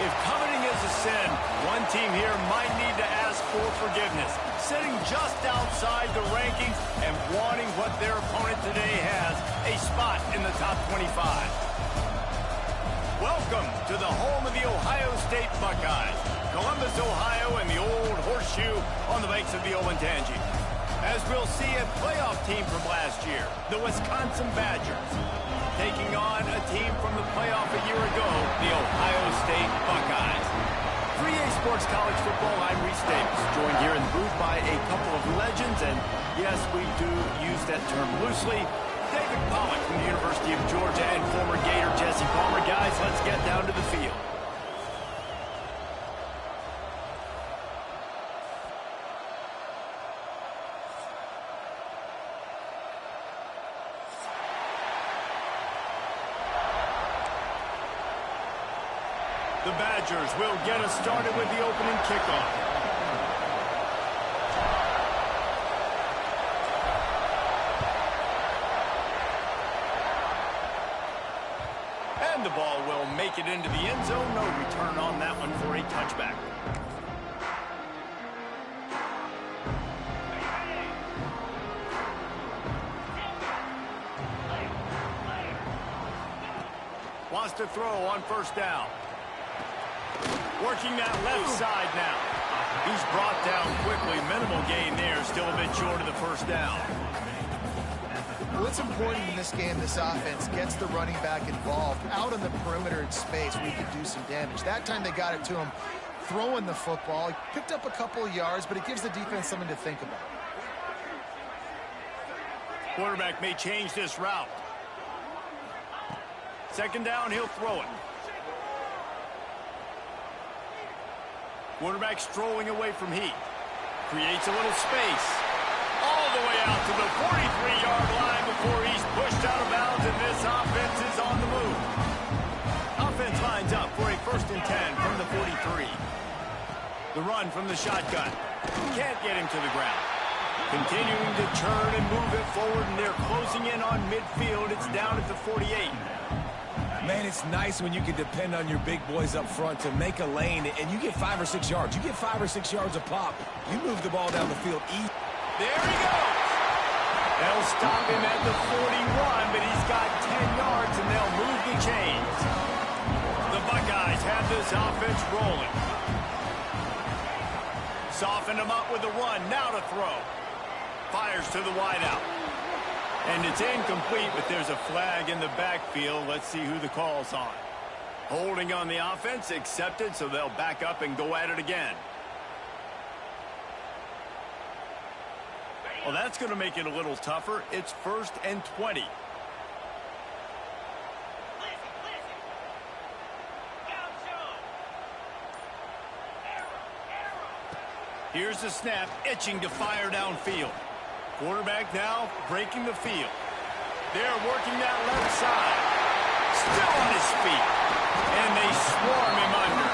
If coveting is a sin, one team here might need to ask for forgiveness, sitting just outside the rankings and wanting what their opponent today has, a spot in the top 25. Welcome to the home of the Ohio State Buckeyes, Columbus, Ohio, and the old horseshoe on the banks of the Olentangy. As we'll see a playoff team from last year, the Wisconsin Badgers, taking on a team from the playoff a year ago, the Ohio State Buckeyes. 3A Sports College Football, I'm Reese Davis, joined here in the booth by a couple of legends, and yes, we do use that term loosely. David Pollack from the University of Georgia and former Gator Jesse Palmer. Guys, let's get down to the field. The Badgers will get us started with the opening kickoff. And the ball will make it into the end zone. No return on that one for a touchback. Wants to throw on first down. Working that left side now. He's brought down quickly. Minimal gain there. Still a bit short of the first down. Well, it's important in this game this offense gets the running back involved out on the perimeter in space where he can do some damage. That time they got it to him throwing the football. He picked up a couple of yards, but it gives the defense something to think about. Quarterback may change this route. Second down, he'll throw it. Quarterback strolling away from heat. Creates a little space. All the way out to the 43-yard line before he's pushed out of bounds, and this offense is on the move. Offense lines up for a 1st and 10 from the 43. The run from the shotgun. Can't get him to the ground. Continuing to turn and move it forward, and they're closing in on midfield. It's down at the 48. Man, it's nice when you can depend on your big boys up front to make a lane, and you get 5 or 6 yards. You get 5 or 6 yards a pop. You move the ball down the field easy. There he goes. They'll stop him at the 41, but he's got 10 yards, and they'll move the chains. The Buckeyes have this offense rolling. Soften him up with the run. Now to throw. Fires to the wideout. And it's incomplete, but there's a flag in the backfield. Let's see who the call's on. Holding on the offense, accepted, so they'll back up and go at it again. Well, that's going to make it a little tougher. It's 1st and 20. Here's the snap, itching to fire downfield. Quarterback now breaking the field. They're working that left side. Still on his feet. And they swarm him under.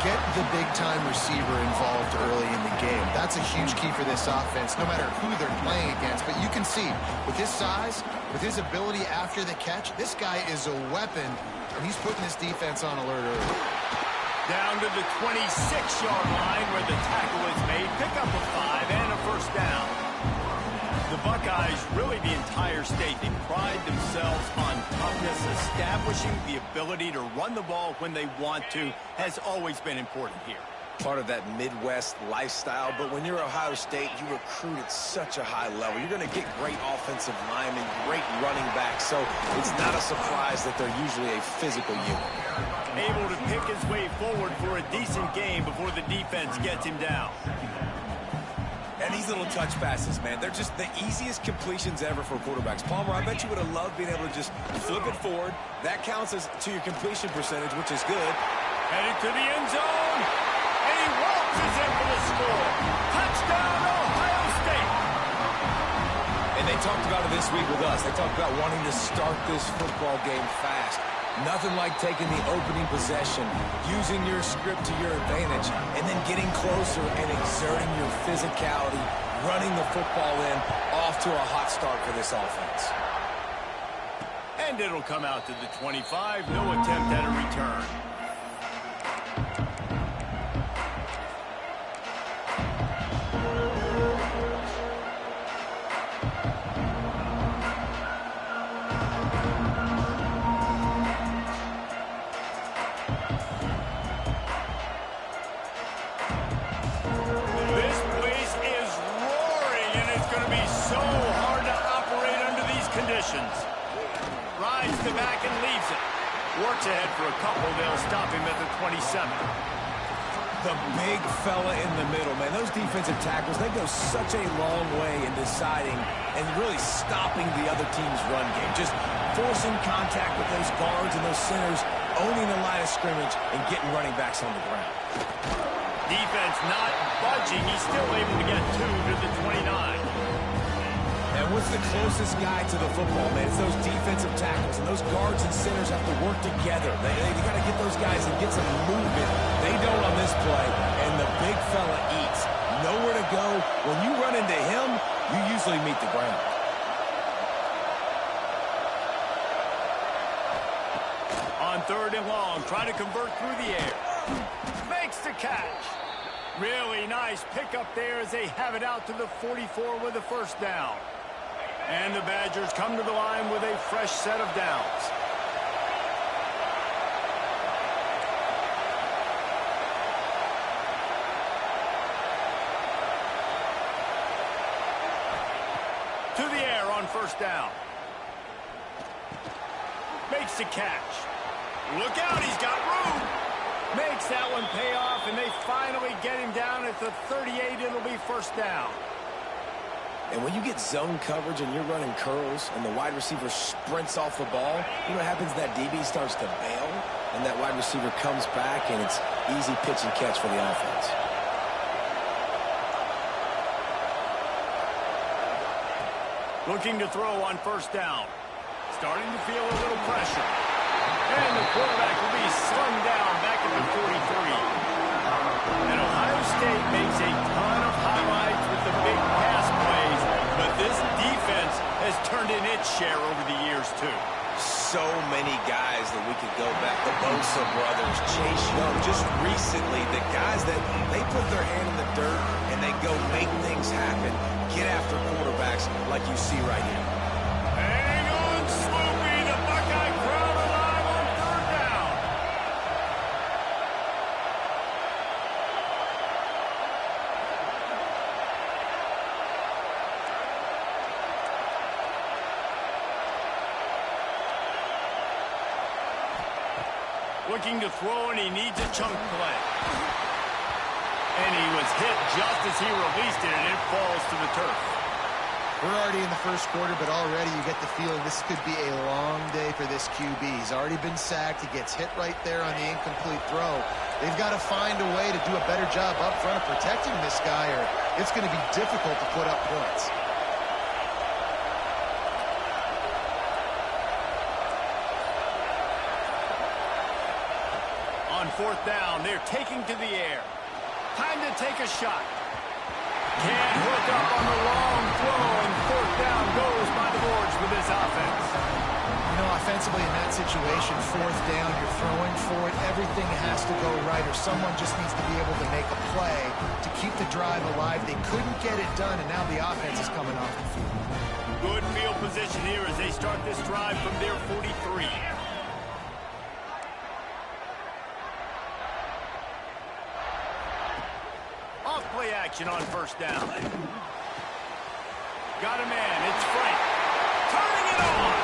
Get the big-time receiver involved early in the game. That's a huge key for this offense, no matter who they're playing against. But you can see, with his size, with his ability after the catch, this guy is a weapon, and he's putting this defense on alert early. Down to the 26-yard line where the tackle is made. Pick up a 5 and a 1st down. The Buckeyes, really the entire state, they pride themselves on toughness. Establishing the ability to run the ball when they want to has always been important here. Part of that Midwest lifestyle, but when you're Ohio State, you recruit at such a high level. You're going to get great offensive linemen, great running backs, so it's not a surprise that they're usually a physical unit. Able to pick his way forward for a decent game before the defense gets him down. And these little touch passes, man, they're just the easiest completions ever for quarterbacks. Palmer, I bet you would have loved being able to just flip it forward. That counts as to your completion percentage, which is good. Headed to the end zone. And he waltzes in for the score. Touchdown, Ohio State. And they talked about it this week with us. They talked about wanting to start this football game fast. Nothing like taking the opening possession, using your script to your advantage, and then getting closer and exerting your physicality, running the football in, off to a hot start for this offense. And it'll come out to the 25. No attempt at a return. slides to back and leaves it. Works ahead for a couple. They'll stop him at the 27. The big fella in the middle, man. Those defensive tackles, they go such a long way in deciding and really stopping the other team's run game. Just forcing contact with those guards and those centers, owning the line of scrimmage, and getting running backs on the ground. Defense not budging. He's still able to get 2 to the 29. And what's the closest guy to the football, man? It's those defensive tackles, and those guards and centers have to work together. They got to get those guys and get some movement. They don't on this play, and the big fella eats. Nowhere to go. When you run into him, you usually meet the ground. On 3rd and long, trying to convert through the air. Makes the catch. Really nice pickup there as they have it out to the 44 with a first down. And the Badgers come to the line with a fresh set of downs. To the air on first down. Makes the catch. Look out, he's got room. Makes that one pay off, and they finally get him down at the 38. It'll be first down. And when you get zone coverage and you're running curls and the wide receiver sprints off the ball, you know what happens? That DB starts to bail, and that wide receiver comes back, and it's easy pitch and catch for the offense. Looking to throw on first down. Starting to feel a little pressure. And the quarterback will be slung down back at the 43. And Ohio State makes a ton of highlights with the big pass plays, but this defense has turned in its share over the years, too. So many guys that we could go back. The Bosa brothers, Chase Young, just recently, the guys that they put their hand in the dirt and they go make things happen, get after quarterbacks like you see right here. Hang on, Sloopy, the Buckeye crowd alive on 3rd down. Looking to throw, and he needs a chunk play. And he was hit just as he released it, and it falls to the turf. We're already in the first quarter, but already you get the feeling this could be a long day for this QB. He's already been sacked. He gets hit right there on the incomplete throw. They've got to find a way to do a better job up front of protecting this guy, or it's going to be difficult to put up points. On 4th down, they're taking to the air. Time to take a shot. Can't hook up on the long throw, and 4th down goes by the boards with this offense. You know, offensively in that situation, 4th down, you're throwing for it. Everything has to go right, or someone just needs to be able to make a play to keep the drive alive. They couldn't get it done, and now the offense is coming off the field. Good field position here as they start this drive from their 43. Play action on first down. Got a man. It's Frank. Turning it on.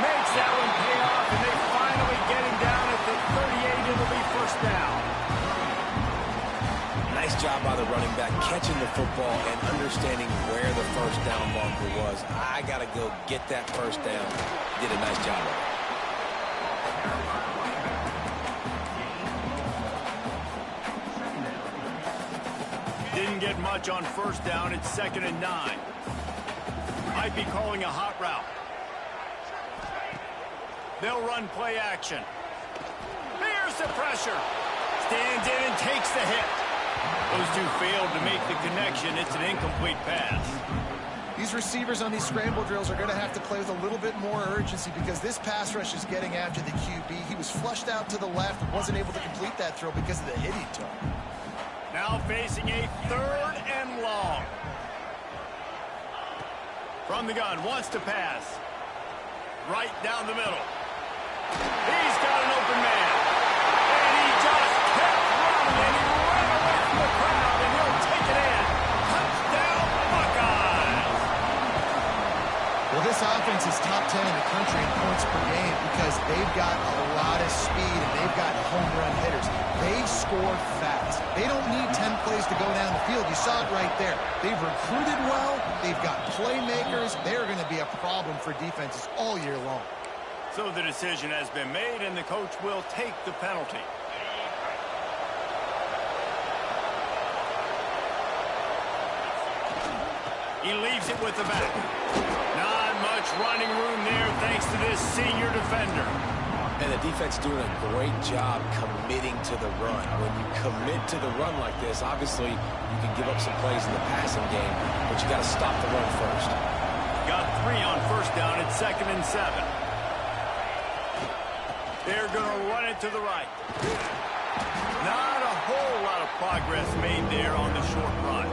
Makes that one pay off, and they finally get him down at the 38. It'll be first down. Nice job by the running back, catching the football and understanding where the first down marker was. I got to go get that first down. Did a nice job of it. Didn't get much on first down. It's 2nd and 9. Might be calling a hot route. They'll run play action. Here's the pressure. Stands in and takes the hit. Those two failed to make the connection. It's an incomplete pass. These receivers on these scramble drills are going to have to play with a little bit more urgency because this pass rush is getting after the QB. He was flushed out to the left and wasn't able to complete that throw because of the hit he took. Now facing a 3rd and long. From the gun, wants to pass. Right down the middle. He's got an open man. And he just kept running, and he ran away from the crowd, and he'll take it in. Touchdown, Buckeyes! Well, this this offense is top 10 in the country in points per game because they've got a lot of speed and they've got home run hitters. They score fast. They don't need 10 plays to go down the field. You saw it right there. They've recruited well. They've got playmakers. They're going to be a problem for defenses all year long. So the decision has been made, and the coach will take the penalty. He leaves it with the back. Not much running room there thanks to this senior defender. And the defense doing a great job committing to the run. When you commit to the run like this, obviously you can give up some plays in the passing game, but you got to stop the run first. Got 3 on first down at 2nd and 7. They're going to run it to the right. Not a whole lot of progress made there on the short run.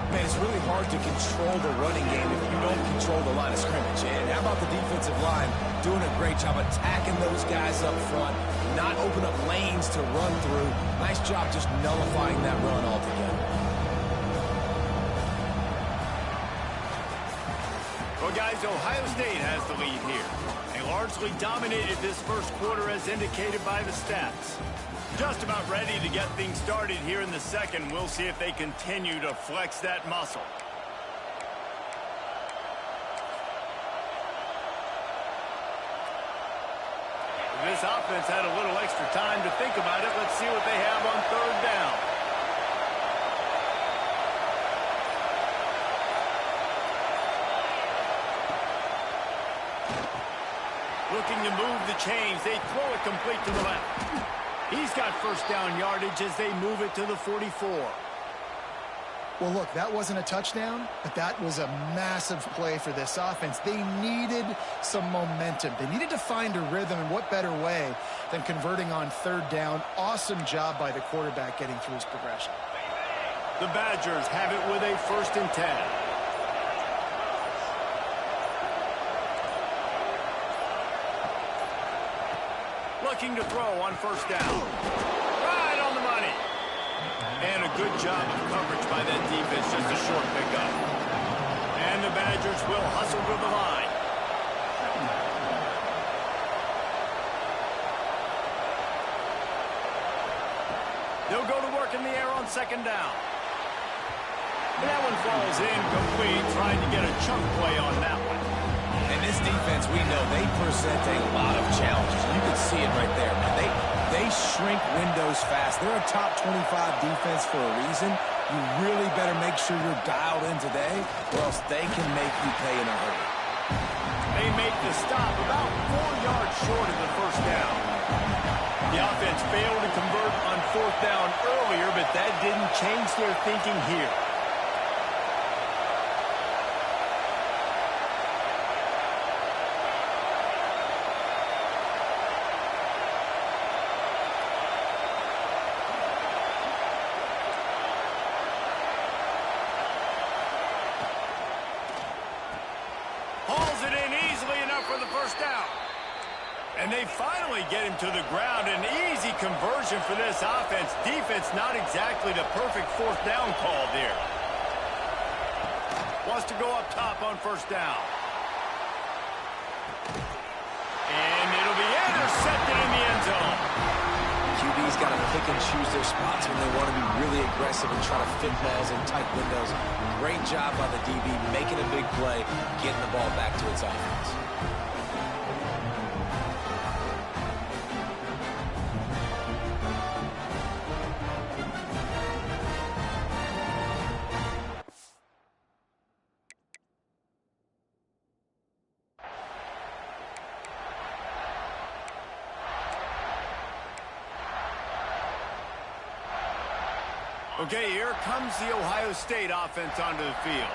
Man, it's really hard to control the running game if you don't control the line of scrimmage. And how about the defensive line doing a great job attacking those guys up front, not open up lanes to run through. Nice job just nullifying that run altogether. Well, guys, Ohio State has the lead here. They largely dominated this first quarter as indicated by the stats. Just about ready to get things started here in the second. We'll see if they continue to flex that muscle. This offense had a little extra time to think about it. Let's see what they have on 3rd down. Looking to move the chains. They throw it complete to the left. He's got first down yardage as they move it to the 44. Well, look, that wasn't a touchdown, but that was a massive play for this offense. They needed some momentum. They needed to find a rhythm, and what better way than converting on 3rd down. Awesome job by the quarterback getting through his progression. The Badgers have it with a 1st and 10. Looking to throw on first down. Right on the money. And a good job of coverage by that defense. Just a short pickup. And the Badgers will hustle to the line. They'll go to work in the air on 2nd down. And that one falls incomplete. Trying to get a chunk play on that one. And this defense, we know they present a lot of challenges. You can see it right there, man. They shrink windows fast. They're a top 25 defense for a reason. You really better make sure you're dialed in today, or else they can make you pay in a hurry. They make the stop about 4 yards short of the first down. The offense failed to convert on 4th down earlier, but that didn't change their thinking here. Hauls it in easily enough for the first down. And they finally get him to the ground. An easy conversion for this offense. Defense not exactly the perfect 4th down call there. Wants to go up top on first down. And it'll be intercepted in the end zone. QB's got to pick and choose their spots when they want to be really aggressive and try to fit balls in tight windows. Great job by the DB making a big play, getting the ball back to its offense. Okay, here comes the Ohio State offense onto the field.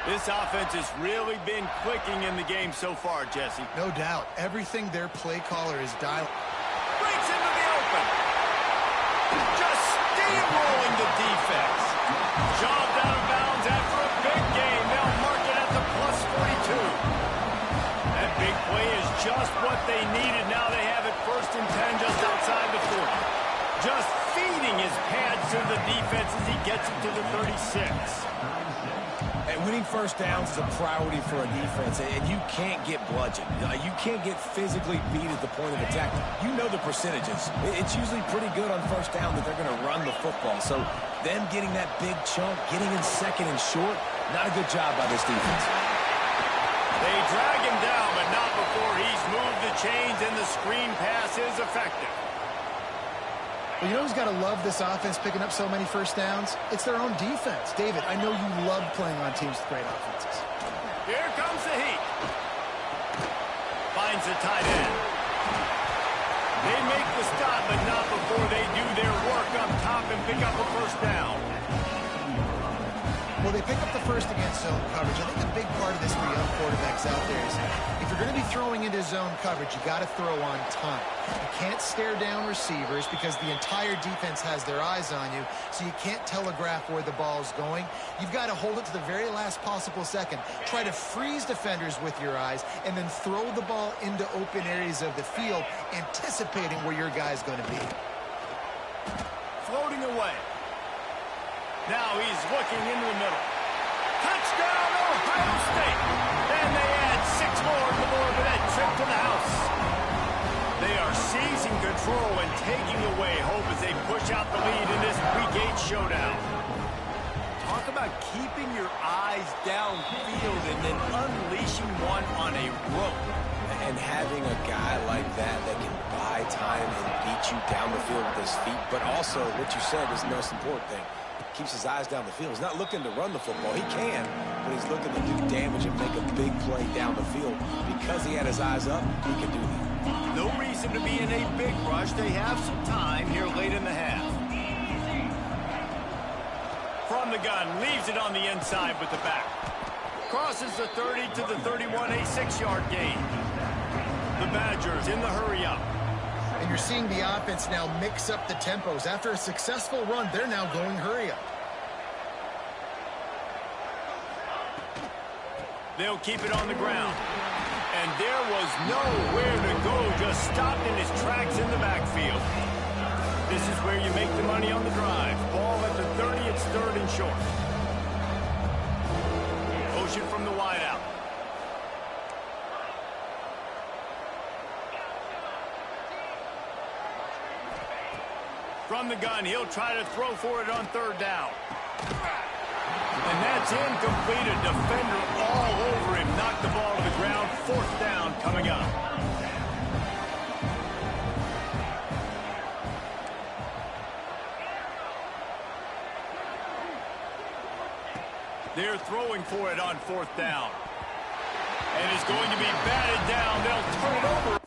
This offense has really been clicking in the game so far, Jesse. No doubt. Everything their play caller is dialing. Breaks into the open. Just steamrolling the defense. Shoved out of bounds after a big game. They'll mark it at the plus 42. That big play is just what they needed. Now they have it 1st and 10 just outside the 40. Just feeding his pads to the defense as he gets it to the 36. And winning first downs is a priority for a defense, and you can't get bludgeoned. You can't get physically beat at the point of attack. You know the percentages. It's usually pretty good on first down that they're going to run the football. So them getting that big chunk, getting in second and short, not a good job by this defense. They drag him down, but not before he's moved the chains, and the screen pass is effective. Well, you know who's got to love this offense picking up so many first downs? It's their own defense. David, I know you love playing on teams with great offenses. Here comes the heat. Finds the tight end. They make the stop, but not before they do their work up top and pick up a first down. Well, they pick up the first against zone coverage. I think a big part of this for young quarterbacks out there is if you're going to be throwing into zone coverage, you got to throw on time. You can't stare down receivers because the entire defense has their eyes on you, so you can't telegraph where the ball's going. You've got to hold it to the very last possible second. Try to freeze defenders with your eyes and then throw the ball into open areas of the field, anticipating where your guy's going to be. Floating away. Now he's looking into the middle. Touchdown, Ohio State! And they add 6 more to the board with that trip to the house. They are seizing control and taking away hope as they push out the lead in this Week 8 showdown. Talk about keeping your eyes downfield and then unleashing one on a rope. And having a guy like that can buy time and beat you down the field with his feet, but also, what you said is the most important thing. Keeps his eyes down the field. He's not looking to run the football. He can, but he's looking to do damage and make a big play down the field. Because he had his eyes up, he can do that. No reason to be in a big rush. They have some time here late in the half. From the gun, leaves it on the inside with the back. Crosses the 30 to the 31, a 6-yard gain. The Badgers in the hurry-up. And you're seeing the offense now mix up the tempos. After a successful run, they're now going hurry up. They'll keep it on the ground. And there was nowhere to go, just stopped in his tracks in the backfield. This is where you make the money on the drive. Ball at the 30, it's 3rd and short. Motion from the wideout. From the gun, he'll try to throw for it on 3rd down. And that's incomplete. A defender all over him. Knocked the ball to the ground. 4th down coming up. They're throwing for it on 4th down. And it's going to be batted down. They'll turn it over.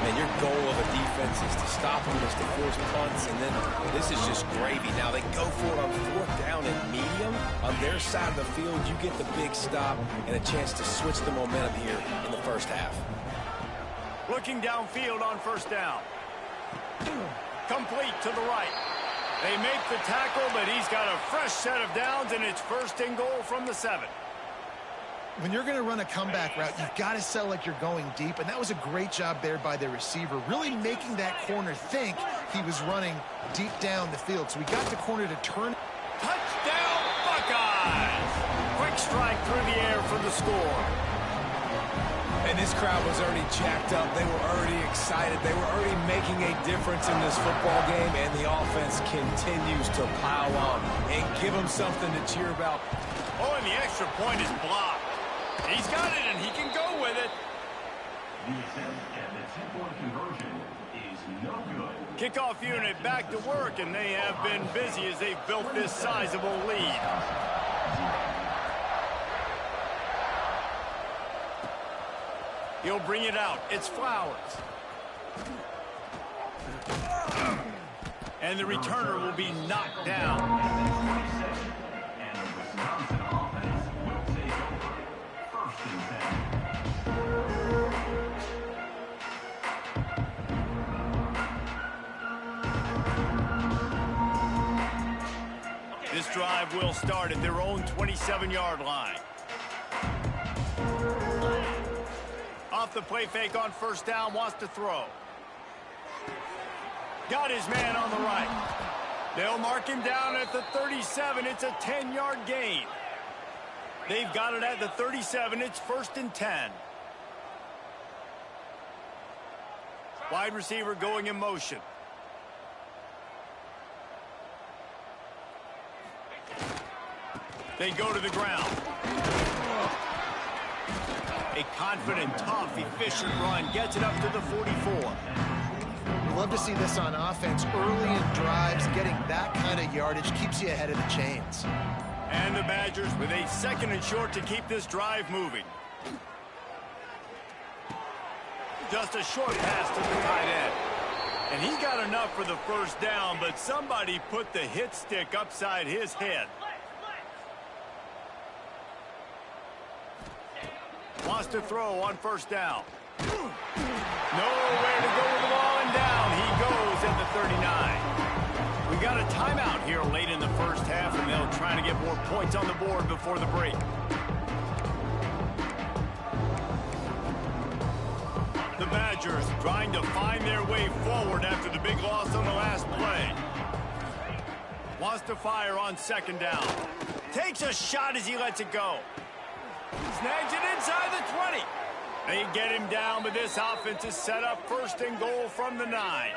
And your goal of a defense is to stop them, is to force punts, and then this is just gravy. Now they go for it on 4th down and medium. On their side of the field, you get the big stop and a chance to switch the momentum here in the first half. Looking downfield on 1st down. Complete to the right. They make the tackle, but he's got a fresh set of downs, and it's 1st and goal from the 7. When you're going to run a comeback route, you've got to sell like you're going deep, and that was a great job there by the receiver, really making that corner think he was running deep down the field. So we got the corner to turn. Touchdown, Buckeyes! Quick strike through the air for the score. And this crowd was already jacked up. They were already excited. They were already making a difference in this football game, and the offense continues to pile on and give them something to cheer about. Oh, and the extra point is blocked. He's got it, and he can go with it. The attempt at the two-point conversion is no good. Kickoff unit back to work, and they have been busy as they've built this sizable lead. He'll bring it out. It's Flowers. And the returner will be knocked down. And the Wisconsin offense will take over. 1st and 10. This drive will start at their own 27-yard line. Off the play fake on 1st down, wants to throw. Got his man on the right. They'll mark him down at the 37. It's a 10-yard gain. They've got it at the 37. It's 1st and 10. Wide receiver going in motion. They go to the ground. A confident, tough, efficient run gets it up to the 44. Love to see this on offense. Early in drives, getting that kind of yardage keeps you ahead of the chains. And the Badgers with a 2nd and short to keep this drive moving. Just a short pass to the tight end. And he got enough for the 1st down, but somebody put the hit stick upside his head. Wants to throw on 1st down. Nowhere to go with the ball, and down he goes at the 39. We got a timeout here late in the 1st half, and they'll try to get more points on the board before the break. The Badgers trying to find their way forward after the big loss on the last play. Wants to fire on 2nd down. Takes a shot as he lets it go. Snags it inside the 20. They get him down, but this offense is set up 1st and goal from the 9.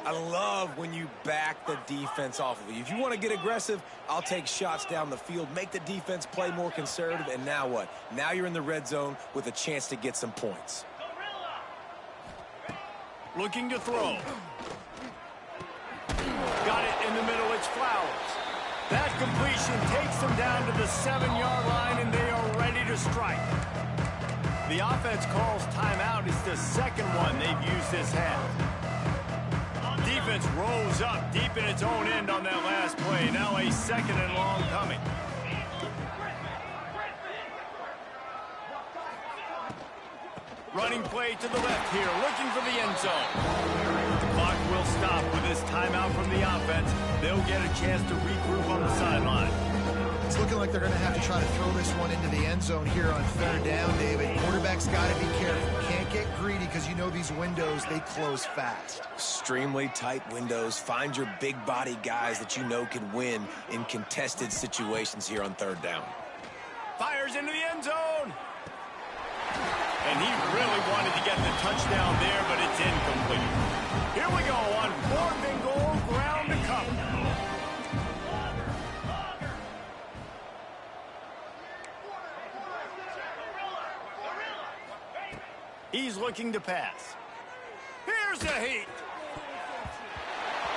I love when you back the defense off of you. If you want to get aggressive, I'll take shots down the field, make the defense play more conservative, and now what? Now you're in the red zone with a chance to get some points. Looking to throw. Got it in the middle. It's Flowers. That completion takes them down to the 7-yard line, and they are ready to strike. The offense calls timeout. It's the 2nd one they've used this half. Defense rose up deep in its own end on that last play. Now a 2nd and long coming. Running play to the left here, looking for the end zone. The clock will stop with this timeout from the offense. They'll get a chance to regroup on the sideline. It's looking like they're going to have to try to throw this one into the end zone here on 3rd down, David. Quarterback's got to be careful. Can't get greedy because you know these windows, they close fast. Extremely tight windows. Find your big body guys that you know can win in contested situations here on 3rd down. Fires into the end zone. And he really wanted to get the touchdown there, but it's incomplete. Here we go on 4th and goal, ground to cover. He's looking to pass. Here's the heat.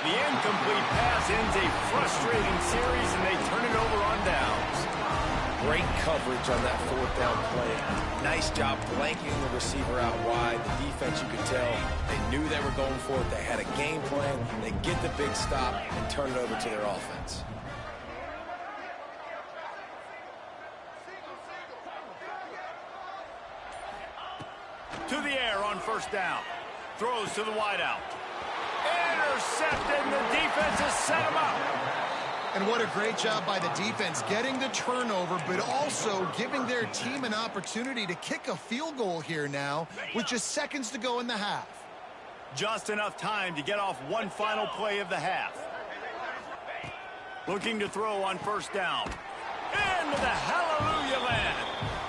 The incomplete pass ends a frustrating series, and they turn it over on downs. Great coverage on that 4th down play. Nice job blanking the receiver out wide. The defense, you could tell, they knew they were going for it. They had a game plan. They get the big stop and turn it over to their offense. To the air on 1st down. Throws to the wideout. Intercepted, and the defense has set him up. And what a great job by the defense getting the turnover, but also giving their team an opportunity to kick a field goal here now with just seconds to go in the half. Just enough time to get off one final play of the half. Looking to throw on 1st down. Into the hallelujah land.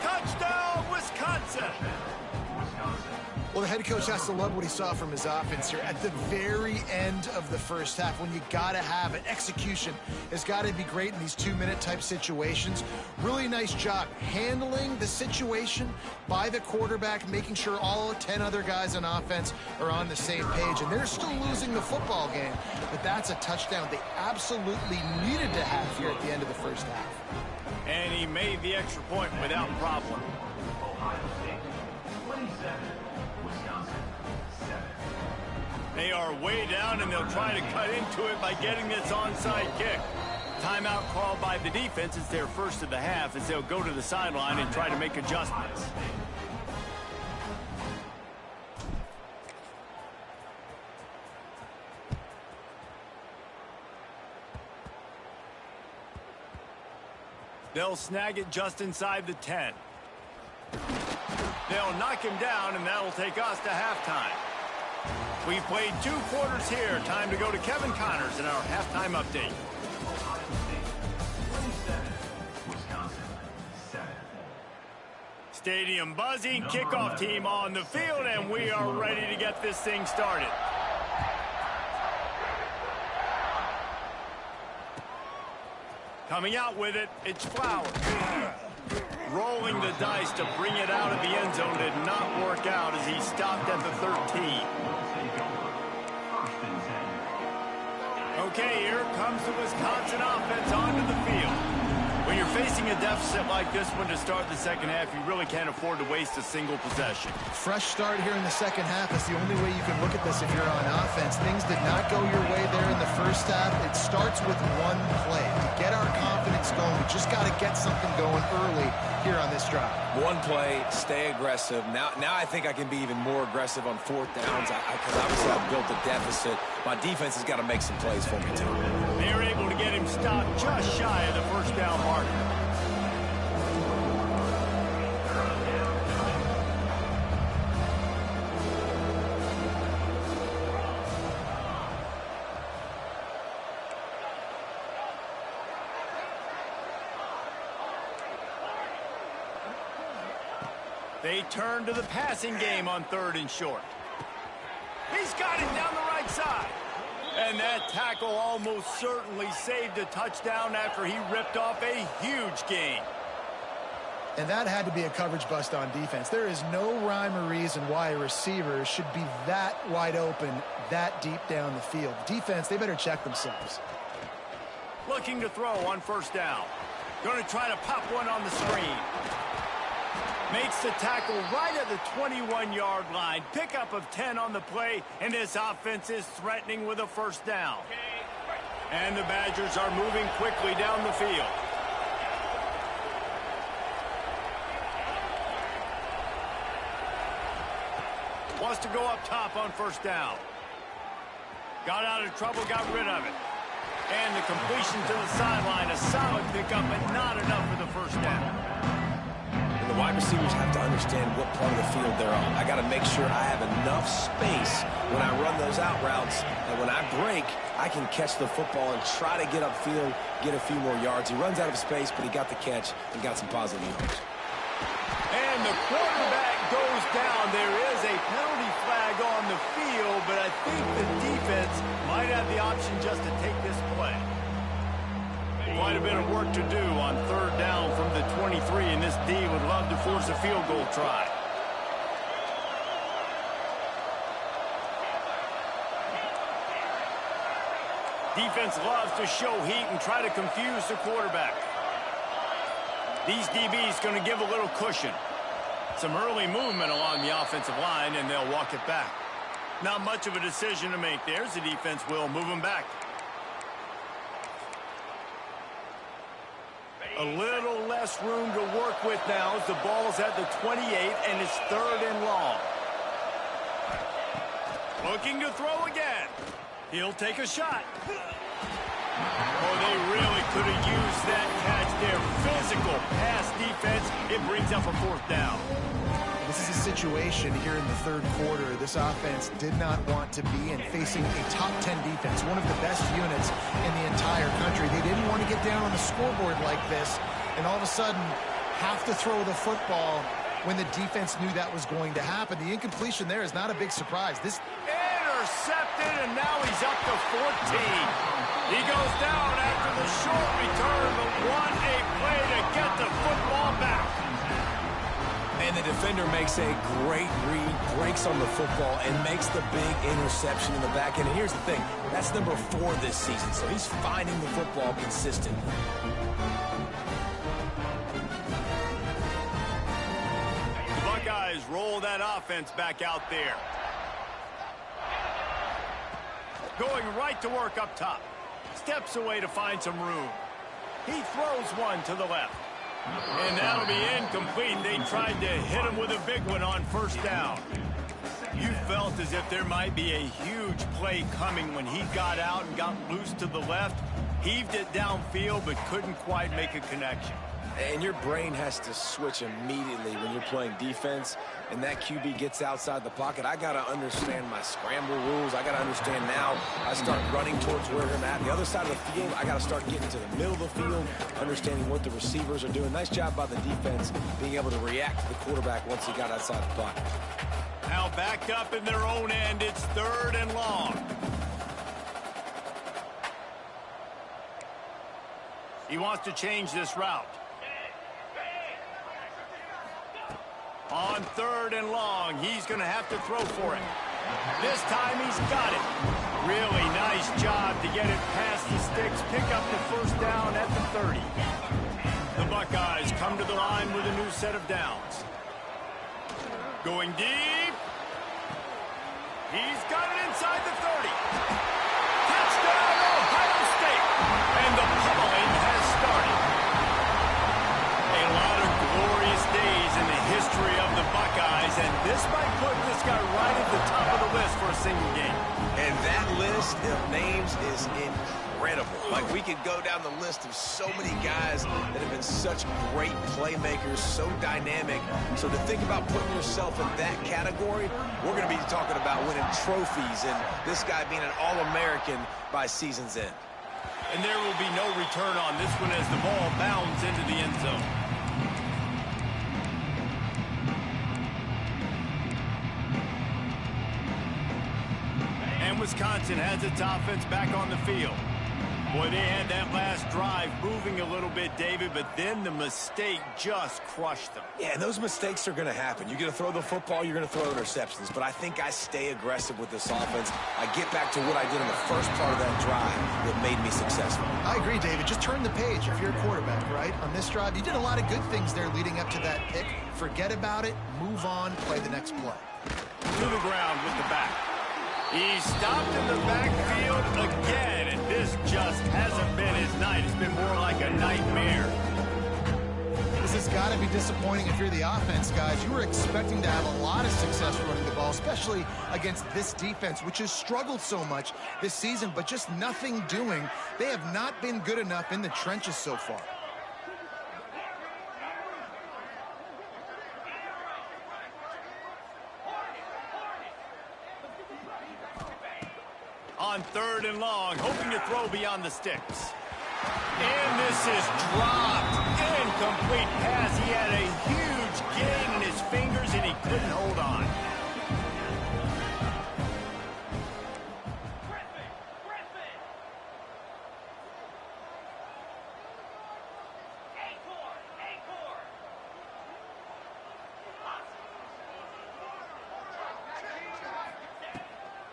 Touchdown, Wisconsin. Well, the head coach has to love what he saw from his offense here at the very end of the first half, when you got to have it. Execution has got to be great in these 2-minute type situations. Really nice job handling the situation by the quarterback, making sure all 10 other guys on offense are on the same page. And they're still losing the football game, but that's a touchdown they absolutely needed to have here at the end of the first half. And he made the extra point without problem. Ohio State 27, Wisconsin 7. They are way down, and they'll try to cut into it by getting this onside kick. Timeout called by the defense. It's their first of the half, as they'll go to the sideline and try to make adjustments. They'll snag it just inside the 10. They'll knock him down, and that'll take us to halftime. We've played 2 quarters here. Time to go to Kevin Connors in our halftime update. Ohio State 27, Wisconsin 7. Stadium buzzing, kickoff team on the field, and we are ready to get this thing started. Coming out with it, it's Flowers. Rolling the dice to bring it out of the end zone did not work out as he stopped at the 13. Okay, here comes the Wisconsin offense onto the field. When you're facing a deficit like this one to start the second half, you really can't afford to waste a single possession. Fresh start here in the second half is the only way you can look at this if you're on offense. Things did not go your way there in the first half. It starts with one play. To get our confidence going, we just got to get something going early here on this drive. One play, stay aggressive. Now I think I can be even more aggressive on 4th downs because obviously I've built a deficit. My defense has got to make some plays for me, too. They're able to get him stopped just shy of the first down marker. They turn to the passing game on 3rd and short. He's got it down the right side. And that tackle almost certainly saved a touchdown after he ripped off a huge gain. And that had to be a coverage bust on defense. There is no rhyme or reason why a receiver should be that wide open, that deep down the field. Defense, they better check themselves. Looking to throw on 1st down. Going to try to pop one on the screen. Makes the tackle right at the 21-yard line. Pickup of 10 on the play, and this offense is threatening with a 1st down. And the Badgers are moving quickly down the field. Wants to go up top on 1st down. Got out of trouble, got rid of it. And the completion to the sideline, a solid pickup, but not enough for the 1st down. The wide receivers have to understand what part of the field they're on. I got to make sure I have enough space when I run those out routes, and when I break, I can catch the football and try to get upfield, get a few more yards. He runs out of space, but he got the catch and got some positive yards. And the quarterback goes down. There is a penalty flag on the field, but I think the defense might have the option just to take this play. Quite a bit of work to do on 3rd down from the 23, and this D would love to force a field goal try. Defense loves to show heat and try to confuse the quarterback. These DBs going to give a little cushion. Some early movement along the offensive line, and they'll walk it back. Not much of a decision to make there, as the defense will move them back. A little less room to work with now as the ball's at the 28 and it's 3rd and long. Looking to throw again. He'll take a shot. Oh, they really could have used that catch there. Physical pass defense. It brings up a 4th down. This is a situation here in the 3rd quarter this offense did not want to be in, facing a top 10 defense, one of the best units in the entire country. They didn't want to get down on the scoreboard like this and all of a sudden have to throw the football when the defense knew that was going to happen. The incompletion there is not a big surprise. This intercepted, and now he's up to 14. He goes down after the short return, but what a play to get the football back. And the defender makes a great read, breaks on the football, and makes the big interception in the back end. And here's the thing, that's number 4 this season, so he's finding the football consistently. The Buckeyes roll that offense back out there. Going right to work up top. Steps away to find some room. He throws one to the left. And that'll be incomplete. They tried to hit him with a big one on first down. You felt as if there might be a huge play coming when he got out and got loose to the left. Heaved it downfield, but couldn't quite make a connection. And your brain has to switch immediately when you're playing defense and that QB gets outside the pocket. I got to understand my scramble rules. I got to understand now I start running towards where I'm at. The other side of the field, I got to start getting to the middle of the field, understanding what the receivers are doing. Nice job by the defense being able to react to the quarterback once he got outside the pocket. Now backed up in their own end, it's 3rd and long. He wants to change this route. On 3rd and long, he's going to have to throw for it. This time he's got it. Really nice job to get it past the sticks, pick up the first down at the 30. The Buckeyes come to the line with a new set of downs. Going deep. He's got it inside the 30. Touchdown, Ohio State. And the pummeling has started. A lot of glorious days in the history of the Buckeyes, and this might put this guy right at the top of the list for a single game. And that list of names is incredible. Like, we could go down the list of so many guys that have been such great playmakers, so dynamic. So to think about putting yourself in that category, we're going to be talking about winning trophies and this guy being an All-American by season's end. And there will be no return on this one as the ball bounds into the end zone. And Wisconsin has its offense back on the field. Boy, they had that last drive moving a little bit, David, but then the mistake just crushed them. Yeah, and those mistakes are going to happen. You're going to throw the football, you're going to throw interceptions. But I think I stay aggressive with this offense. I get back to what I did in the first part of that drive that made me successful. I agree, David. Just turn the page if you're a quarterback, right? On this drive, you did a lot of good things there leading up to that pick. Forget about it, move on, play the next play. To the ground with the back. He stopped in the backfield again, and this just hasn't been his night. It's been more like a nightmare. This has got to be disappointing if you're the offense, guys. You were expecting to have a lot of success running the ball, especially against this defense, which has struggled so much this season, but just nothing doing. They have not been good enough in the trenches so far. On 3rd and long, hoping to throw beyond the sticks. And this is dropped. Incomplete pass. He had a huge gain in his fingers, and he couldn't hold on.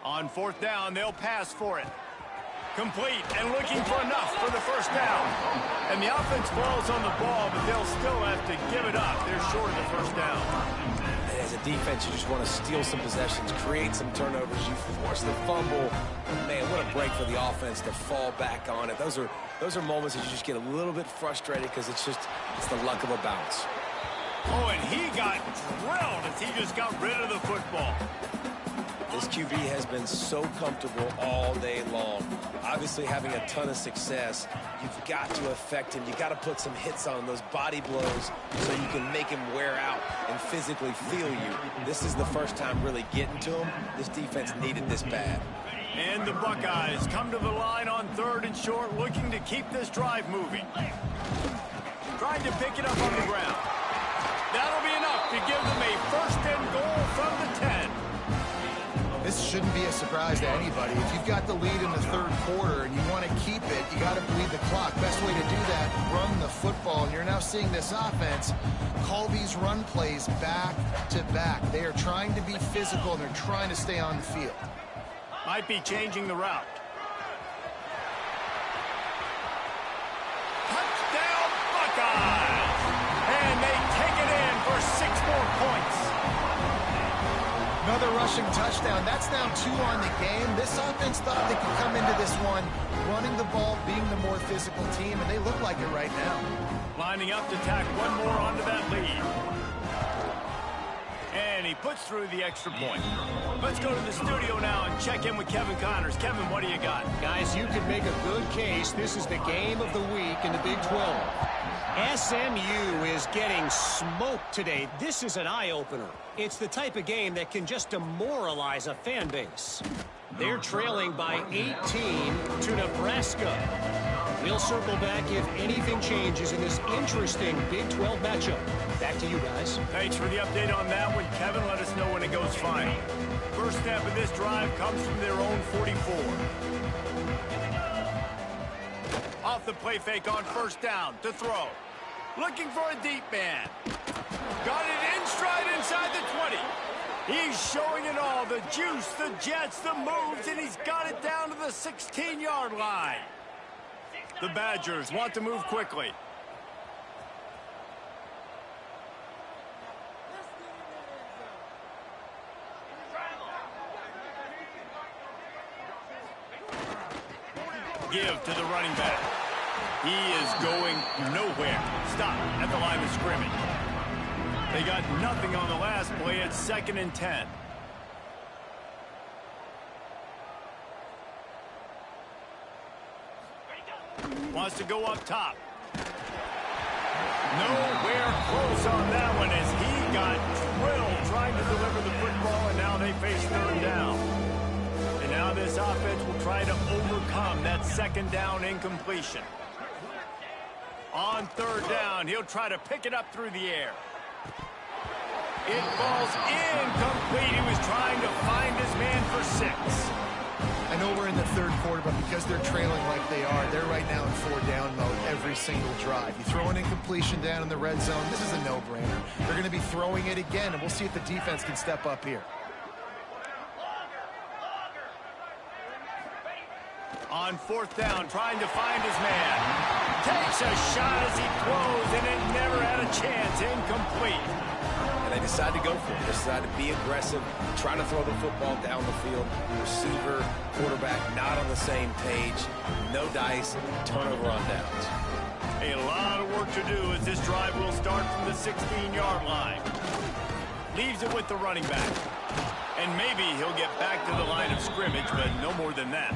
On 4th down, they'll pass for it. Complete and looking for enough for the first down. And the offense falls on the ball, but they'll still have to give it up. They're short of the first down. And as a defense, you just want to steal some possessions, create some turnovers. You force the fumble. Man, what a break for the offense to fall back on it. Those are moments that you just get a little bit frustrated because it's the luck of a bounce. Oh, and he got drilled as he just got rid of the football. This QB has been so comfortable all day long. Obviously having a ton of success. You've got to affect him. You've got to put some hits on those body blows so you can make him wear out and physically feel you. This is the first time really getting to him. This defense needed this bad. And the Buckeyes come to the line on 3rd and short, looking to keep this drive moving. Trying to pick it up on the ground. That'll be enough to give them a first and goal from the 10. This shouldn't be a surprise to anybody. If you've got the lead in the third quarter and you want to keep it, you got to bleed the clock. Best way to do that, run the football. And you're now seeing this offense call these run plays back to back. They are trying to be physical, and they're trying to stay on the field. Might be changing the route. Touchdown, Buckeyes! And they take it in for 6 more points. Another rushing touchdown. That's now 2 on the game. This offense thought they could come into this one running the ball, being the more physical team, and they look like it right now. Lining up to tack one more onto that lead. And he puts through the extra point. Let's go to the studio now and check in with Kevin Connors. Kevin, what do you got? Guys, you can make a good case. This is the game of the week in the Big 12. SMU is getting smoked today. This is an eye-opener. It's the type of game that can just demoralize a fan base. They're trailing by 18 to Nebraska. We'll circle back if anything changes in this interesting Big 12 matchup. Back to you guys. Thanks for the update on that one, Kevin. Let us know when it goes final. First step of this drive comes from their own 44. Off the play fake on first down to throw. Looking for a deep man. Got it in stride inside the 20. He's showing it all. The juice, the jets, the moves, and he's got it down to the 16-yard line. The Badgers want to move quickly. Give to the running back. He is going nowhere. Stop at the line of scrimmage. They got nothing on the last play. It's 2nd and 10. Wants to go up top. Nowhere close on that one as he got drilled trying to deliver the football, and now they face 3rd down. And now this offense will try to overcome that 2nd down incompletion. On 3rd down, he'll try to pick it up through the air. It falls incomplete. He was trying to find his man for 6. I know we're in the third quarter, but because they're trailing like they are, they're right now in 4-down mode every single drive. You throw an incompletion down in the red zone, this is a no-brainer. They're going to be throwing it again, and we'll see if the defense can step up here. On 4th down, trying to find his man. Takes a shot as he throws, and it never had a chance. Incomplete. And they decide to go for it. They decide to be aggressive, try to throw the football down the field. Receiver, quarterback, not on the same page. No dice, turnover on downs. A lot of work to do as this drive will start from the 16-yard line. Leaves it with the running back. And maybe he'll get back to the line of scrimmage, but no more than that.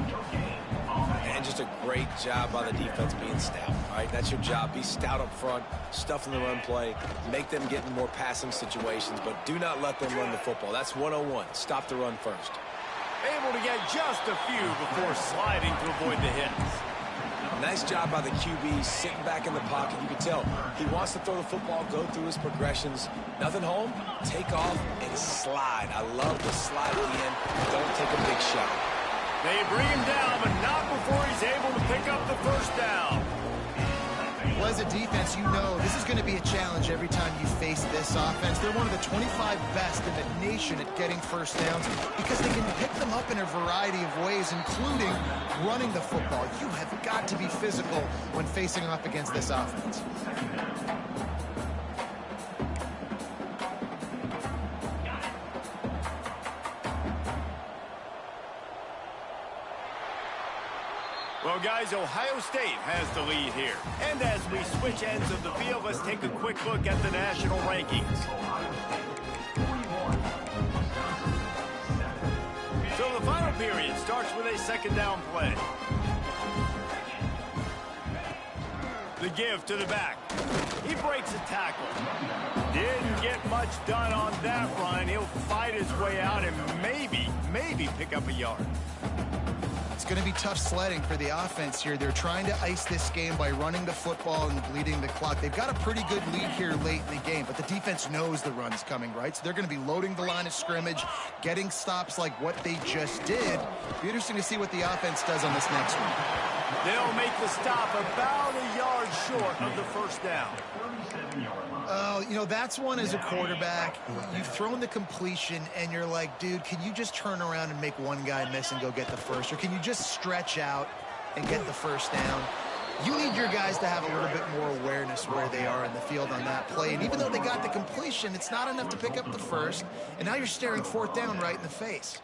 And just a great job by the defense being stout. All right, that's your job. Be stout up front, stuff in the run play, make them get in more passing situations, but do not let them run the football. That's 101. Stop the run first. Able to get just a few before sliding to avoid the hits. Nice job by the QB, sitting back in the pocket. You can tell he wants to throw the football, go through his progressions. Nothing home, take off, and slide. I love the slide at the end. Don't take a big shot. They bring him down, but not before he's able to pick up the 1st down. Well, as a defense, you know this is going to be a challenge every time you face this offense. They're one of the 25 best in the nation at getting 1st downs because they can pick them up in a variety of ways, including running the football. You have got to be physical when facing off against this offense. Well, guys, Ohio State has the lead here. And as we switch ends of the field, let's take a quick look at the national rankings. So the final period starts with a 2nd down play. The give to the back. He breaks a tackle. Didn't get much done on that run. He'll fight his way out and maybe pick up a yard. It's going to be tough sledding for the offense here. They're trying to ice this game by running the football and bleeding the clock. They've got a pretty good lead here late in the game, but the defense knows the run's coming, right? So they're going to be loading the line of scrimmage, getting stops like what they just did. It'll be interesting to see what the offense does on this next one. They'll make the stop about a yard short of the first down. Oh, you know, that's one as a quarterback. You've thrown the completion, and you're like, dude, can you just turn around and make one guy miss and go get the first? Or can you just stretch out and get the first down? You need your guys to have a little bit more awareness where they are in the field on that play. And even though they got the completion, it's not enough to pick up the first. And now you're staring fourth down right in the face.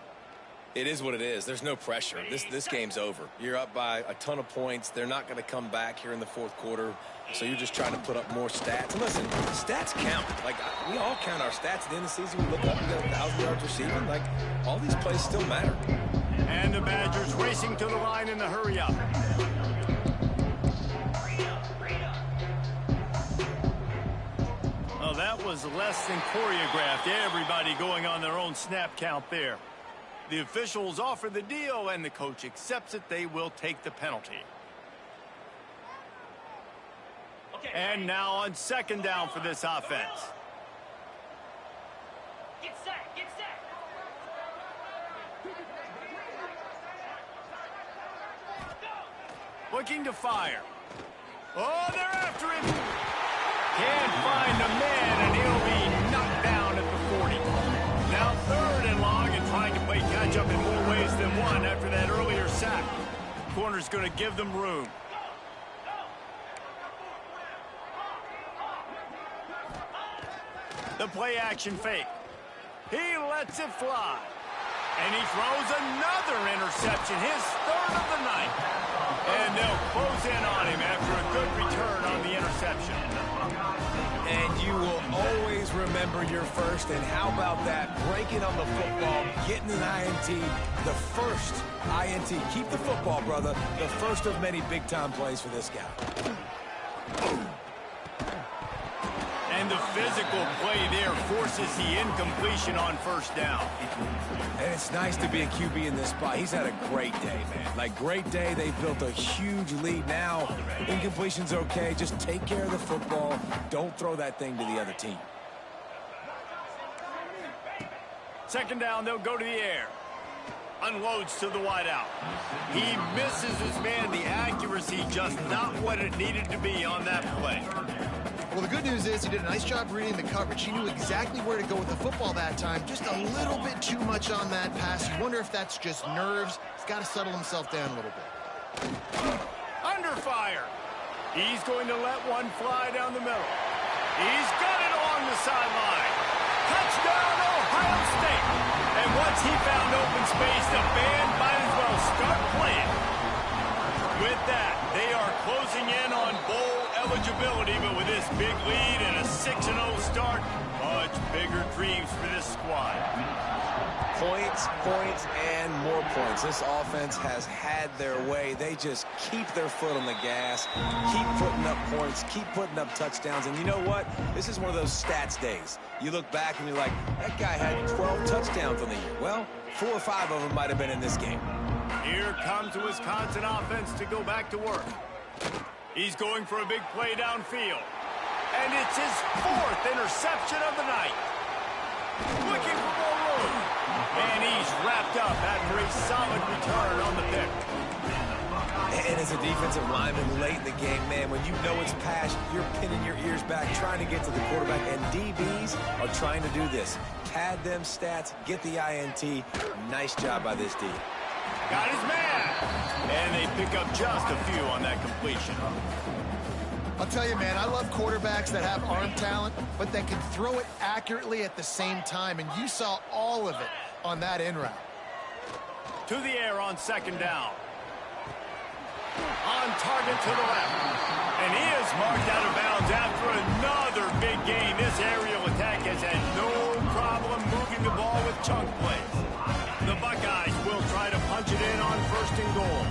It is what it is. There's no pressure. This game's over. You're up by a ton of points. They're not going to come back here in the fourth quarter. So you're just trying to put up more stats. And listen, stats count. Like, we all count our stats at the end of the season. We look up, we got 1,000 yards receiving. Like, all these plays still matter. And the Badgers racing to the line in the hurry up. Oh, that was less than choreographed. Everybody going on their own snap count there. The officials offer the deal, and the coach accepts it. They will take the penalty. And now on second down for this offense. Get set, get set. Looking to fire. Oh, they're after him. Can't find the man, and he'll be knocked down at the 40. Now third and long, and trying to play catch-up in more ways than one after that earlier sack. Corner's going to give them room. The play action fake. He lets it fly. And he throws another interception, his third of the night. And they'll close in on him after a good return on the interception. And you will always remember your first. And how about that? Breaking on the football, getting an INT, the first INT. Keep the football, brother. The first of many big-time plays for this guy. And the physical play there forces the incompletion on first down. And it's nice to be a QB in this spot. He's had a great day, man. Like, great day. They've built a huge lead now. Incompletion's okay. Just take care of the football. Don't throw that thing to the other team. Second down, they'll go to the air. Unloads to the wideout. He misses his man. The accuracy just not what it needed to be on that play. Well, the good news is he did a nice job reading the coverage. He knew exactly where to go with the football that time. Just a little bit too much on that pass. You wonder if that's just nerves. He's got to settle himself down a little bit. Under fire. He's going to let one fly down the middle. He's got it along the sideline. Touchdown, Ohio State. And once he found open space, the band might as well start playing. With that, they are closing in on bowl eligibility, but with this big lead and a 6-0 start, much bigger dreams for this squad. Points, points, and more points. This offense has had their way. They just keep their foot on the gas, keep putting up points, keep putting up touchdowns. And you know what? This is one of those stats days. You look back and you're like, that guy had 12 touchdowns on the year. Well, 4 or 5 of them might have been in this game. Here comes the Wisconsin offense to go back to work. He's going for a big play downfield. And it's his 4th interception of the night. Looking for more room. And he's wrapped up after a solid return on the pick. And as a defensive lineman late in the game, man, when you know it's pass, you're pinning your ears back, trying to get to the quarterback. And DBs are trying to do this. Pad them stats, get the INT. Nice job by this D. Got his man. And they pick up just a few on that completion. I'll tell you, man, I love quarterbacks that have arm talent, but that can throw it accurately at the same time. And you saw all of it on that in route. To the air on second down. On target to the left. And he is marked out of bounds after another big game. This aerial attack has had no problem moving the ball with chunk plays. The Buckeyes will try to punch it in on first and goal.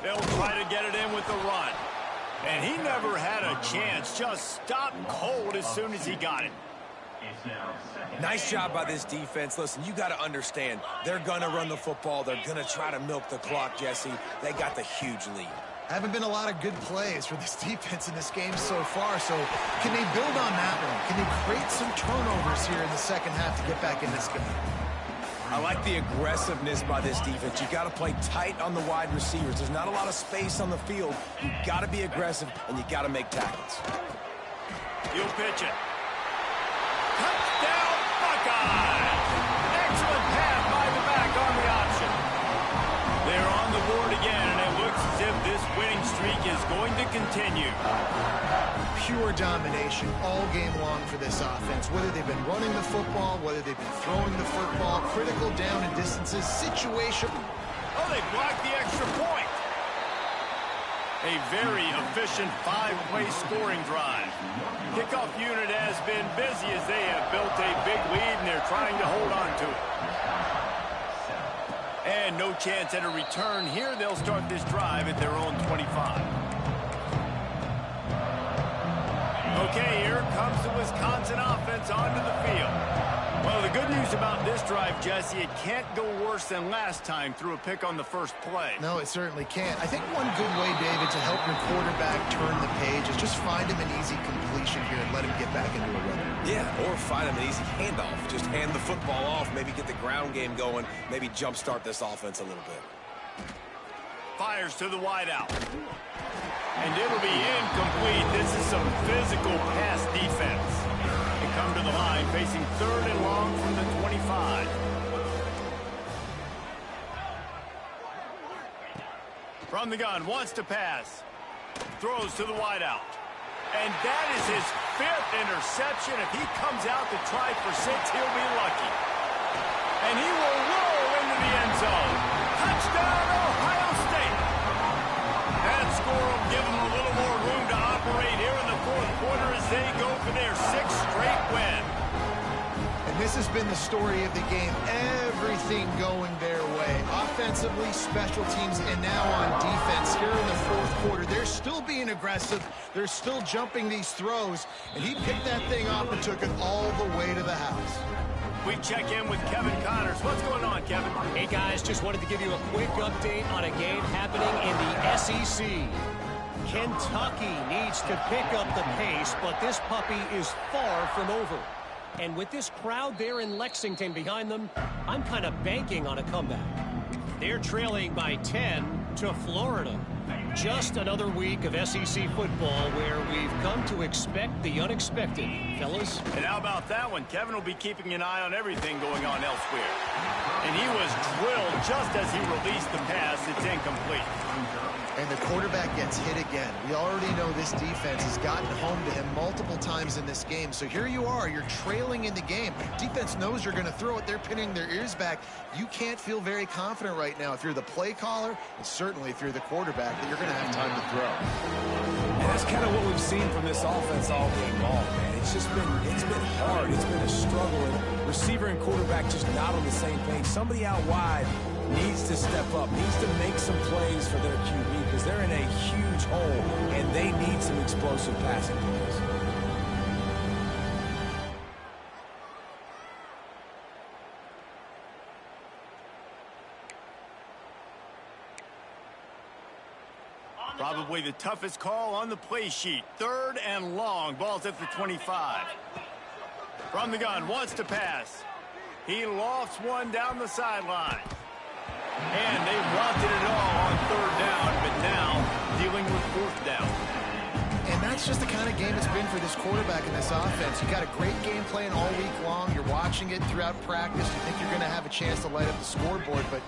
They'll try to get it in with the run. And he never had a chance. Just stopped cold as soon as he got it. Nice job by this defense. Listen, you got to understand, they're going to run the football. They're going to try to milk the clock, Jesse. They got the huge lead. Haven't been a lot of good plays for this defense in this game so far, so can they build on that one? Can they create some turnovers here in the second half to get back in this game? I like the aggressiveness by this defense. You got to play tight on the wide receivers. There's not a lot of space on the field. You got to be aggressive, and you got to make tackles. He'll pitch it. Touchdown, Buckeyes! Excellent pass by the back on the option. They're on the board again, and it looks as if this winning streak is going to continue. Pure domination all game long for this offense. Whether they've been running the football, whether they've been throwing the football, critical down and distances, situation. Oh, they blocked the extra point. A very efficient 5-play scoring drive. Kickoff unit has been busy as they have built a big lead, and they're trying to hold on to it. And no chance at a return here. They'll start this drive at their own 25. Okay, here comes the Wisconsin offense onto the field. Well, the good news about this drive, Jesse, it can't go worse than last time through a pick on the first play. No, it certainly can't. I think one good way, David, to help your quarterback turn the page is just find him an easy completion here and let him get back into a rhythm. Yeah, or find him an easy handoff. Just hand the football off, maybe get the ground game going, maybe jumpstart this offense a little bit. Fires to the wideout. And it'll be incomplete. This is some physical pass defense. They come to the line facing 3rd and long from the 25. From the gun, wants to pass. Throws to the wideout. And that is his 5th interception. If he comes out to try for 6, he'll be lucky. And he will roll into the end zone. Touchdown, Ohio State. That score will give them a little more room to operate here in the 4th quarter as they go for their 6th straight win. And this has been the story of the game. Everything going their way. Offensively, special teams, and now on defense here in the 4th quarter. They're still being aggressive. They're still jumping these throws. And he picked that thing off and took it all the way to the house. We check in with Kevin Connors. What's going on, Kevin? Hey, guys, just wanted to give you a quick update on a game happening in the SEC. Kentucky needs to pick up the pace, but this puppy is far from over. And with this crowd there in Lexington behind them, I'm kind of banking on a comeback. They're trailing by 10 to Florida. Just another week of SEC football where we've come to expect the unexpected, fellas. And how about that one? Kevin will be keeping an eye on everything going on elsewhere. And he was drilled just as he released the pass. It's incomplete. And the quarterback gets hit again. We already know this defense has gotten home to him multiple times in this game. So here you are. You're trailing in the game. Defense knows you're going to throw it. They're pinning their ears back. You can't feel very confident right now if you're the play caller, and certainly if you're the quarterback, that you're going to have time to throw. And that's kind of what we've seen from this offense all game long, man. It's been hard. It's been a struggle. And receiver and quarterback just not on the same page. Somebody out wide needs to step up, needs to make some plays for their QB because they're in a huge hole, and they need some explosive passing plays. Probably the toughest call on the play sheet. 3rd and long. Ball's at the 25. From the gun, wants to pass. He lofts one down the sideline. And they wanted it all on 3rd down, but now dealing with 4th down. And that's just the kind of game it's been for this quarterback in this offense. You got a great game plan all week long. You're watching it throughout practice. You think you're going to have a chance to light up the scoreboard, but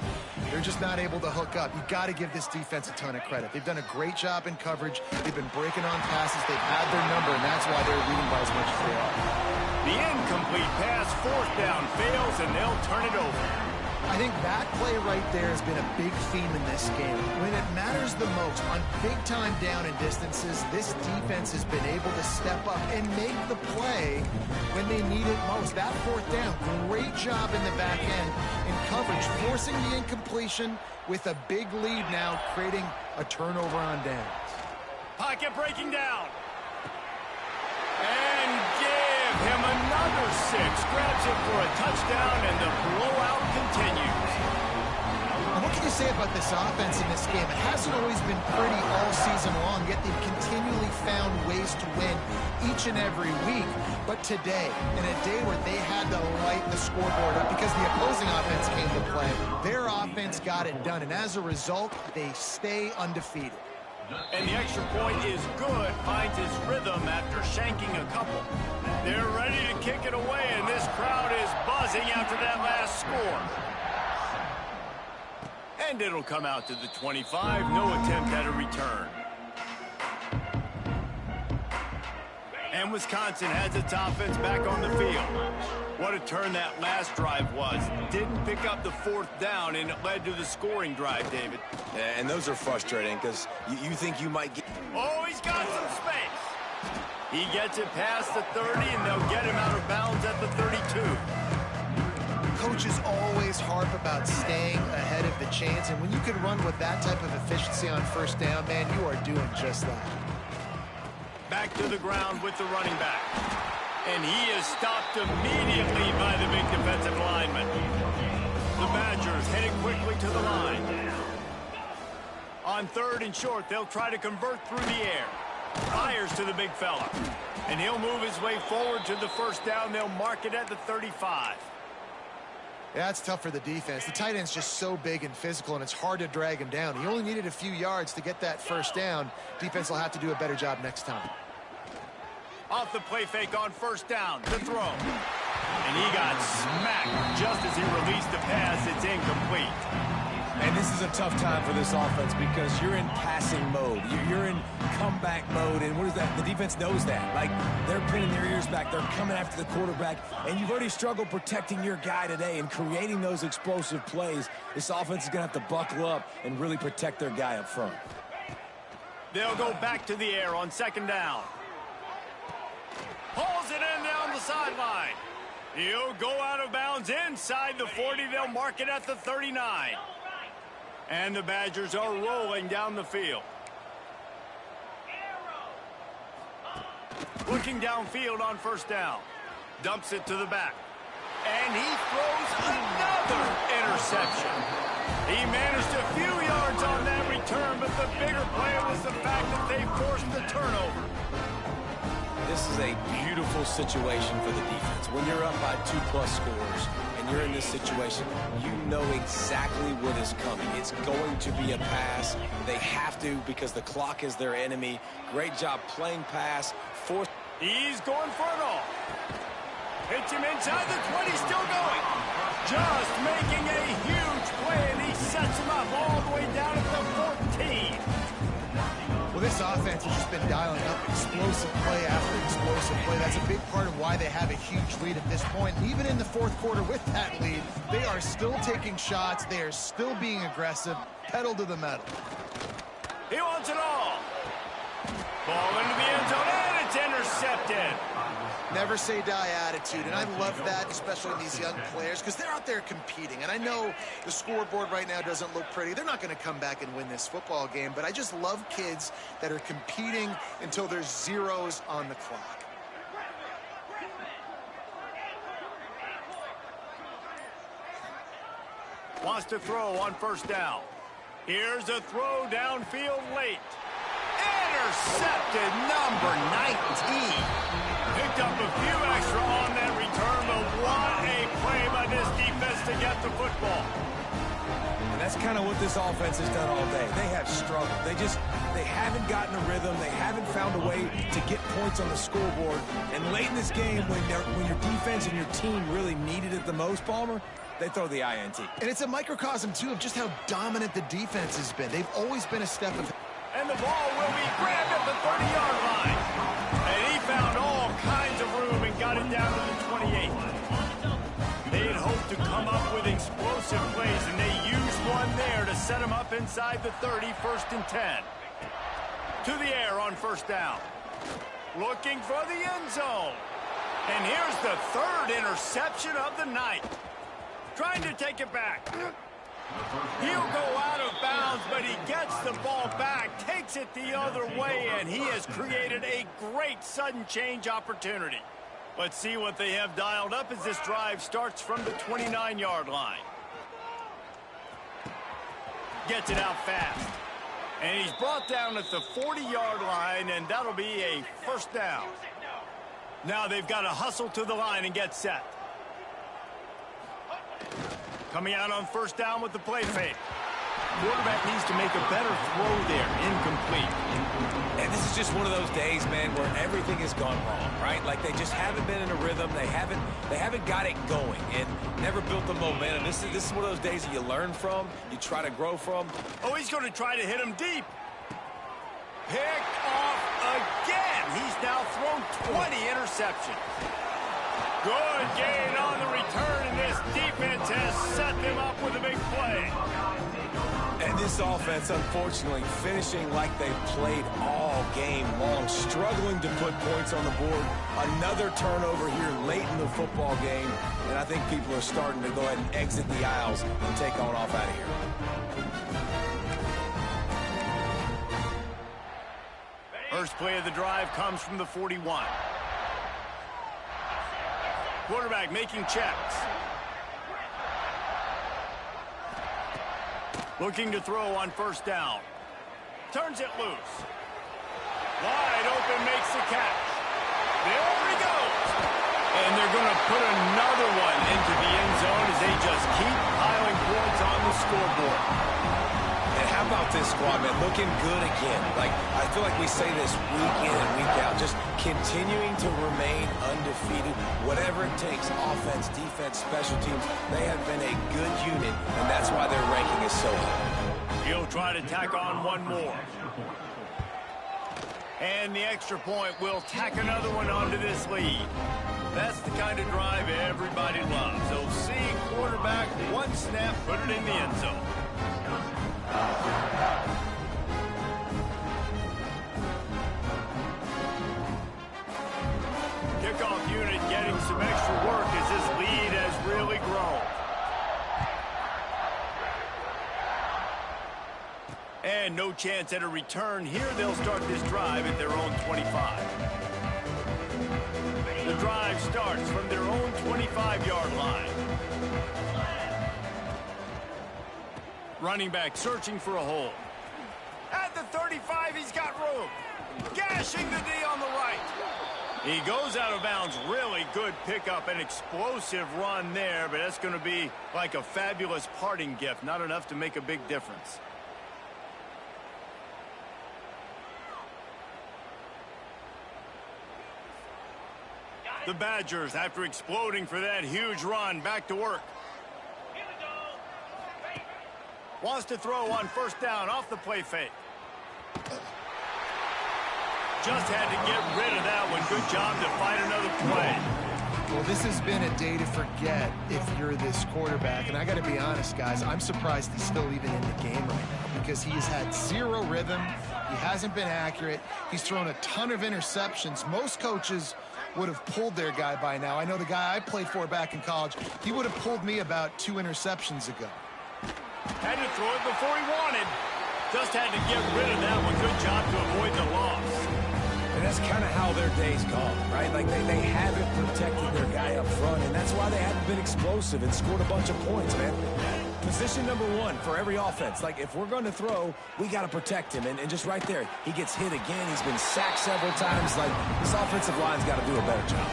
they're just not able to hook up. You got to give this defense a ton of credit. They've done a great job in coverage. They've been breaking on passes. They've had their number, and that's why they're leading by as much as they are. The incomplete pass, 4th down, fails, and they'll turn it over. I think that play right there has been a big theme in this game. When it matters the most, on big-time down and distances, this defense has been able to step up and make the play when they need it most. That 4th down, great job in the back end in coverage, forcing the incompletion with a big lead now, creating a turnover on downs. Pocket breaking down. And give him another Under 6. Grabs it for a touchdown, and the blowout continues. And what can you say about this offense in this game? It hasn't always been pretty all season long, yet they've continually found ways to win each and every week. But today, in a day where they had to light the scoreboard up because the opposing offense came to play, their offense got it done. And as a result, they stay undefeated. And the extra point is good, finds his rhythm after shanking a couple. They're ready to kick it away, and this crowd is buzzing after that last score. And it'll come out to the 25, no attempt at a return. And Wisconsin has its offense back on the field. What a turn that last drive was. Didn't pick up the 4th down, and it led to the scoring drive, David. Yeah, and those are frustrating because you think you might get... Oh, he's got some space. He gets it past the 30, and they'll get him out of bounds at the 32. Coaches always harp about staying ahead of the chains, and when you can run with that type of efficiency on 1st down, man, you are doing just that. Back to the ground with the running back. And he is stopped immediately by the big defensive lineman. The Badgers heading quickly to the line. On 3rd and short, they'll try to convert through the air. Fires to the big fella. And he'll move his way forward to the 1st down. They'll mark it at the 35. Yeah, it's tough for the defense. The tight end's just so big and physical, and it's hard to drag him down. He only needed a few yards to get that 1st down. Defense will have to do a better job next time. Off the play fake on 1st down, the throw. And he got smacked just as he released the pass. It's incomplete. And this is a tough time for this offense because you're in passing mode. You're in comeback mode, and what is that? The defense knows that. Like, they're pinning their ears back. They're coming after the quarterback, and you've already struggled protecting your guy today and creating those explosive plays. This offense is going to have to buckle up and really protect their guy up front. They'll go back to the air on 2nd down. Pulls it in down the sideline. He'll go out of bounds inside the 40. They'll mark it at the 39. And the Badgers are rolling down the field. Looking downfield on 1st down. Dumps it to the back. And he throws another interception. He managed a few yards on that return, but the bigger play was the fact that they forced the turnover. This is a beautiful situation for the defense. When you're up by 2+ scores and you're in this situation, you know exactly what is coming. It's going to be a pass. They have to because the clock is their enemy. Great job playing pass. He's going for it all. Hits him inside the 20, still going. Just making a huge play, and he sets him up all the way down at the 14. Well, this offense has just been dialing up explosive play after explosive play. That's a big part of why they have a huge lead at this point. And even in the 4th quarter with that lead, they are still taking shots. They are still being aggressive. Pedal to the metal. He wants it all. Ball into the end zone, and it's intercepted. Never say die attitude, and I love that, especially in these young players, because they're out there competing. And I know the scoreboard right now doesn't look pretty. They're not going to come back and win this football game, but I just love kids that are competing until there's zeros on the clock. Wants to throw on 1st down. Here's a throw downfield late. Intercepted, number 19. Picked up a few extra on that return, but what a play by this defense to get the football. And that's kind of what this offense has done all day. They have struggled. They haven't gotten a rhythm. They haven't found a way to get points on the scoreboard. And late in this game, when your defense and your team really needed it the most, Palmer, they throw the INT. And it's a microcosm, too, of just how dominant the defense has been. They've always been a step of... And the ball will be grabbed at the 30-yard line. And he found all kinds of room and got it down to the 28. They had hoped to come up with explosive plays, and they used one there to set them up inside the 30, 1st and 10. To the air on 1st down. Looking for the end zone. And here's the 3rd interception of the night. Trying to take it back. He'll go out of bounds, but he gets the ball back, takes it the other way, and he has created a great sudden change opportunity. Let's see what they have dialed up as this drive starts from the 29-yard line. Gets it out fast. And he's brought down at the 40-yard line, and that'll be a first down. Now they've got to hustle to the line and get set. Coming out on first down with the play fake. Quarterback needs to make a better throw there. Incomplete. And this is just one of those days, man, where everything has gone wrong, right? Like they just haven't been in a rhythm. They haven't got it going and never built the momentum. This is one of those days that you learn from, you try to grow from. Oh, he's going to try to hit him deep. Picked off again. He's now thrown 20 interceptions. Good gain on the return, and this defense has set them up with a big play. And this offense, unfortunately, finishing like they played all game long, struggling to put points on the board. Another turnover here late in the football game, and I think people are starting to go ahead and exit the aisles and take on off out of here. First play of the drive comes from the 41. Quarterback making checks. Looking to throw on first down. Turns it loose. Wide open, makes the catch. There he goes. And they're going to put another one into the end zone as they just keep piling points on the scoreboard. And how about this squad, man? Looking good again. Like, I feel like we say this week in and week out. Just continuing to remain undefeated. Whatever it takes, offense, defense, special teams, they have been a good unit, and that's why their ranking is so high. He'll try to tack on one more. And the extra point will tack another one onto this lead. That's the kind of drive everybody loves. They'll see quarterback, one snap, put it in the end zone. Kickoff unit getting some extra work as this lead has really grown. And no chance at a return here. They'll start this drive at their own 25. The drive starts from their own 25-yard line. Running back searching for a hole. At the 35, he's got room. Gashing the D on the right. He goes out of bounds. Really good pickup, an explosive run there, but that's going to be like a fabulous parting gift. Not enough to make a big difference. The Badgers, after exploding for that huge run, back to work. Wants to throw on first down off the play fake. Just had to get rid of that one. Good job to find another play. Well, this has been a day to forget if you're this quarterback. And I got to be honest, guys, I'm surprised he's still even in the game right now because he's had zero rhythm. He hasn't been accurate. He's thrown a ton of interceptions. Most coaches would have pulled their guy by now. I know the guy I played for back in college, he would have pulled me about 2 interceptions ago. Had to throw it before he wanted. Just had to get rid of that one. Good job to avoid the loss. And that's kind of how their day's gone, right? Like they haven't protected their guy up front, and that's why they haven't been explosive and scored a bunch of points, man. Position number one for every offense. Like, if we're going to throw, we got to protect him. And just right there, he gets hit again. He's been sacked several times. Like, this offensive line's got to do a better job.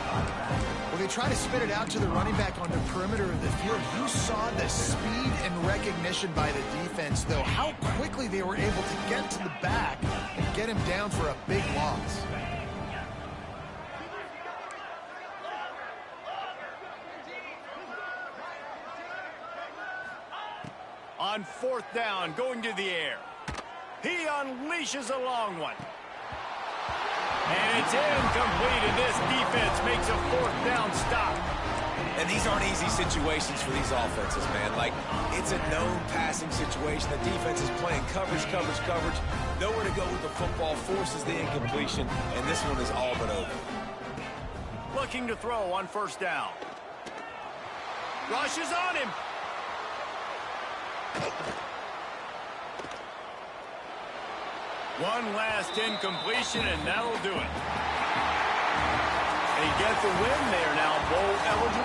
Well, they try to spit it out to the running back on the perimeter of the field. You saw the speed and recognition by the defense, though. How quickly they were able to get to the back and get him down for a big loss. On fourth down, going to the air. He unleashes a long one. And it's incomplete, and this defense makes a fourth down stop. And these aren't easy situations for these offenses, man. Like, it's a known passing situation. The defense is playing coverage. Nowhere to go with the football, forces the incompletion, and this one is all but over. Looking to throw on first down. Rushes on him. One last incompletion, and that'll do it. They get the win. They are now bowl eligible.